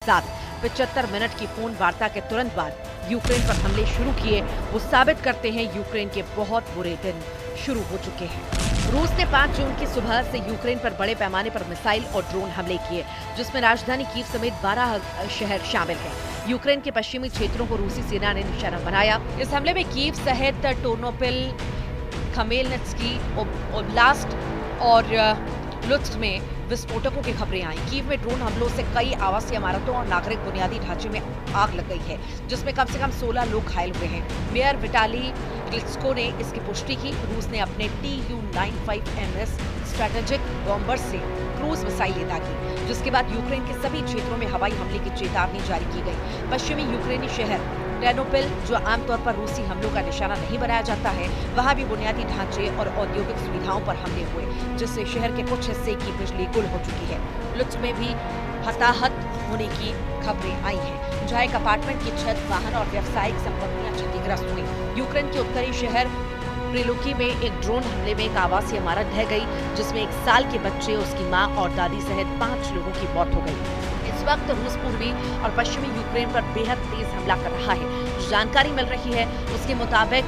साथ 75 मिनट की फोन वार्ता के तुरंत बाद यूक्रेन पर हमले शुरू किए, वो साबित करते हैं यूक्रेन के बहुत बुरे दिन शुरू हो चुके हैं। रूस ने 5 जून की सुबह से यूक्रेन पर बड़े पैमाने पर मिसाइल और ड्रोन हमले किए, जिसमें राजधानी कीव समेत 12 शहर शामिल हैं। यूक्रेन के पश्चिमी क्षेत्रों को रूसी सेना ने निशाना बनाया। इस हमले में कीव सहित टर्नोपिल, खमेलनित्स्की ओब्लास्ट और लुत्स्क में विस्फोटकों की खबरें आई। कीव में ड्रोन हमलों से कई आवासीय इमारतों और नागरिक बुनियादी ढांचे में आग लग गई है, जिसमें कम से कम 16 लोग घायल हुए हैं। मेयर विटाली क्लिचको ने इसकी पुष्टि की। रूस ने अपने Tu-95MS स्ट्रेटेजिक बॉम्बर से क्रूज मिसाइलें दागी, जिसके बाद यूक्रेन के सभी क्षेत्रों में हवाई हमले की चेतावनी जारी की गई। पश्चिमी यूक्रेनी शहर टर्नोपिल, जो आमतौर पर रूसी हमलों का निशाना नहीं बनाया जाता है, वहां भी बुनियादी ढांचे और औद्योगिक सुविधाओं पर हमले हुए, जिससे शहर के कुछ हिस्से की बिजली गुल हो चुकी है। लुत्स्क में भी हताहत होने की खबरें आई हैं, जहां एक अपार्टमेंट की छत, वाहन और व्यावसायिक संपत्तियां क्षतिग्रस्त हुई। यूक्रेन के उत्तरी शहर प्रिलुकी में एक ड्रोन हमले में एक आवासीय इमारत ढह गई, जिसमें 1 साल के बच्चे, उसकी मां और दादी सहित 5 लोगों की मौत हो गई। इस वक्त रूस पूर्वी और पश्चिमी यूक्रेन पर बेहद तेज हमला कर रहा है। जानकारी मिल रही है उसके मुताबिक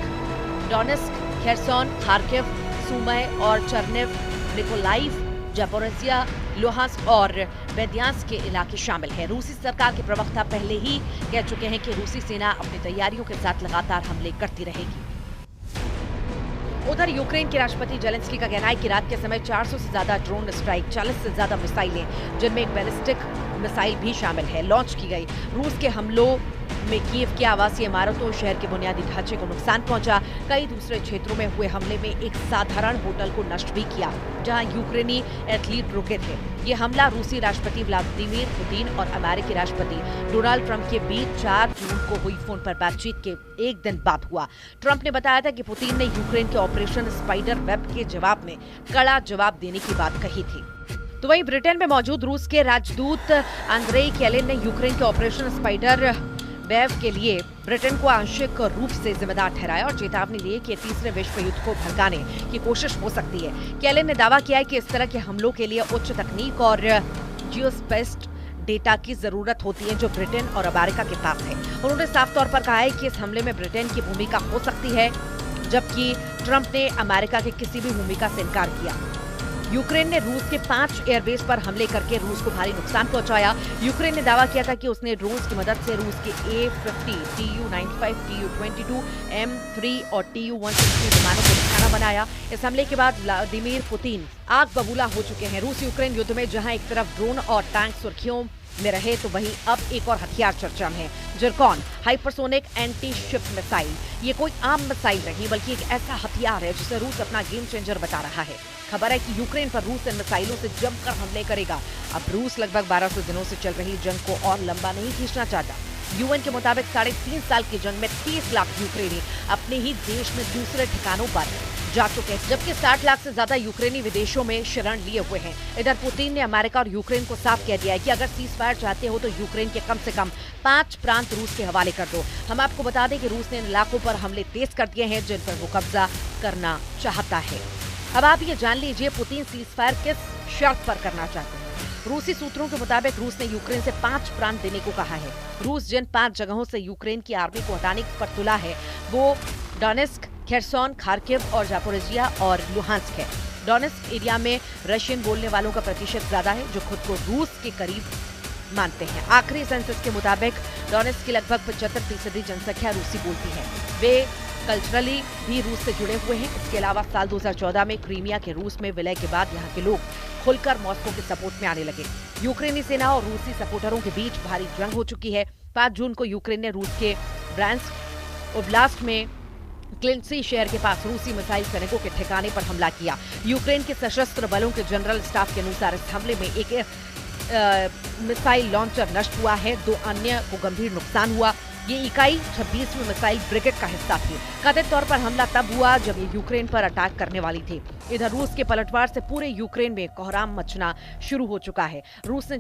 डोनेस्क, खेरसोन, खार्किव, सुमय और चर्निव, निकोलाइव, जापोरिजिया, लुहांस्क और बेदियांस्क के इलाके शामिल हैं। रूसी सरकार के प्रवक्ता पहले ही कह चुके हैं कि रूसी सेना अपनी तैयारियों के साथ लगातार हमले करती रहेगी। उधर यूक्रेन के राष्ट्रपति जेलेंस्की का कहना है कि रात के समय 400 से ज्यादा ड्रोन स्ट्राइक, 40 से ज्यादा मिसाइलें, जिनमें एक बैलिस्टिक मिसाइल भी शामिल है, लॉन्च की गई। रूस के हमलों में कीव की आवासीय इमारतों और शहर के बुनियादी ढांचे को नुकसान पहुंचा। कई दूसरे क्षेत्रों में हुए हमले में एक साधारण होटल को नष्ट भी किया, जहां यूक्रेनी एथलीट रुके थे। ये हमला रूसी राष्ट्रपति व्लादिमीर पुतिन और अमेरिकी राष्ट्रपति डोनाल्ड ट्रंप के बीच 4 जून को हुई फोन पर बातचीत के एक दिन बाद हुआ। ट्रंप ने बताया था कि पुतिन ने यूक्रेन के ऑपरेशन स्पाइडर वेब के जवाब में कड़ा जवाब देने की बात कही थी। तो वहीं ब्रिटेन में मौजूद रूस के राजदूत अंद्रेई केलिन ने यूक्रेन के ऑपरेशन स्पाइडर वेव के लिए ब्रिटेन को आंशिक रूप से जिम्मेदार ठहराया और चेतावनी दी कि तीसरे विश्व युद्ध को भड़काने की कोशिश हो सकती है। केलिन ने दावा किया है कि इस तरह के हमलों के लिए उच्च तकनीक और जियोस्पेस्ड डेटा की जरूरत होती है, जो ब्रिटेन और अमेरिका के पास है। उन्होंने साफ तौर पर कहा है कि इस हमले में ब्रिटेन की भूमिका हो सकती है, जबकि ट्रंप ने अमेरिका की किसी भी भूमिका से इनकार किया। यूक्रेन ने रूस के 5 एयरबेस पर हमले करके रूस को भारी नुकसान पहुंचाया। यूक्रेन ने दावा किया था कि उसने ड्रोन्स की मदद से रूस के A-50, Tu-95, Tu-22, M3 और Tu-160 विमानों को निशाना बनाया। इस हमले के बाद व्लादिमीर पुतिन आग बबूला हो चुके हैं। रूस यूक्रेन युद्ध में जहां एक तरफ ड्रोन और टैंक सुर्खियों में रहे, तो वहीं अब एक और हथियार चर्चा में है, Zircon hypersonic anti ship missile. ये कोई आम मिसाइल नहीं, बल्कि एक ऐसा हथियार है जिसे रूस अपना गेम चेंजर बता रहा है। खबर है कि यूक्रेन पर रूस इन मिसाइलों से जमकर हमले करेगा। अब रूस लगभग 1200 दिनों से चल रही जंग को और लंबा नहीं खींचना चाहता। यूएन के मुताबिक 3.5 साल की जंग में 30 लाख यूक्रेनी अपने ही देश में दूसरे ठिकानों पर जा चुके हैं, जबकि 60 लाख से ज्यादा यूक्रेनी विदेशों में शरण लिए हुए हैं। इधर पुतिन ने अमेरिका और यूक्रेन को साफ कह दिया है कि अगर सीजफायर चाहते हो तो यूक्रेन के कम से कम 5 प्रांत रूस के हवाले कर दो। हम आपको बता दें कि रूस ने इन इलाकों पर हमले तेज कर दिए हैं, जिन पर वो कब्जा करना चाहता है। अब आप ये जान लीजिए पुतिन सीजफायर किस शर्त पर करना चाहते हैं। रूसी सूत्रों के मुताबिक रूस ने यूक्रेन से 5 प्रांत देने को कहा है। रूस जिन 5 जगहों से यूक्रेन की आर्मी को हटाने पर तुला है, वो डोनेस्क, खेरसोन, खार्किव और जापोरिजिया और लुहांस्क है। डोनेस्क एरिया में रशियन बोलने वालों का प्रतिशत ज्यादा है, जो खुद को रूस के करीब मानते हैं। आखिरी सेंसस के मुताबिक डोनेस्क की लगभग 75% जनसंख्या रूसी बोलती है। वे कल्चरली भी रूस से जुड़े हुए हैं। इसके अलावा साल 2014 में क्रीमिया के रूस में विलय के बाद यहाँ के लोग खुलकर मॉस्को के सपोर्ट में आने लगे। यूक्रेनी सेना और रूसी सपोर्टरों के बीच भारी जंग हो चुकी है। 5 जून को यूक्रेन ने रूस के ब्रांस्क ओब्लास्ट में क्लिंची शहर के पास रूसी मिसाइल सैनिकों के ठिकाने पर हमला किया। यूक्रेन के सशस्त्र बलों के जनरल स्टाफ के अनुसार इस हमले में एक मिसाइल लॉन्चर नष्ट हुआ है, 2 अन्य को गंभीर नुकसान हुआ। ये इकाई 26वीं मिसाइल ब्रिगेड का हिस्सा थी। कथित तौर पर हमला तब हुआ जब ये यूक्रेन पर अटैक करने वाली थी। इधर रूस के पलटवार से पूरे यूक्रेन में कोहराम मचना शुरू हो चुका है। रूस ने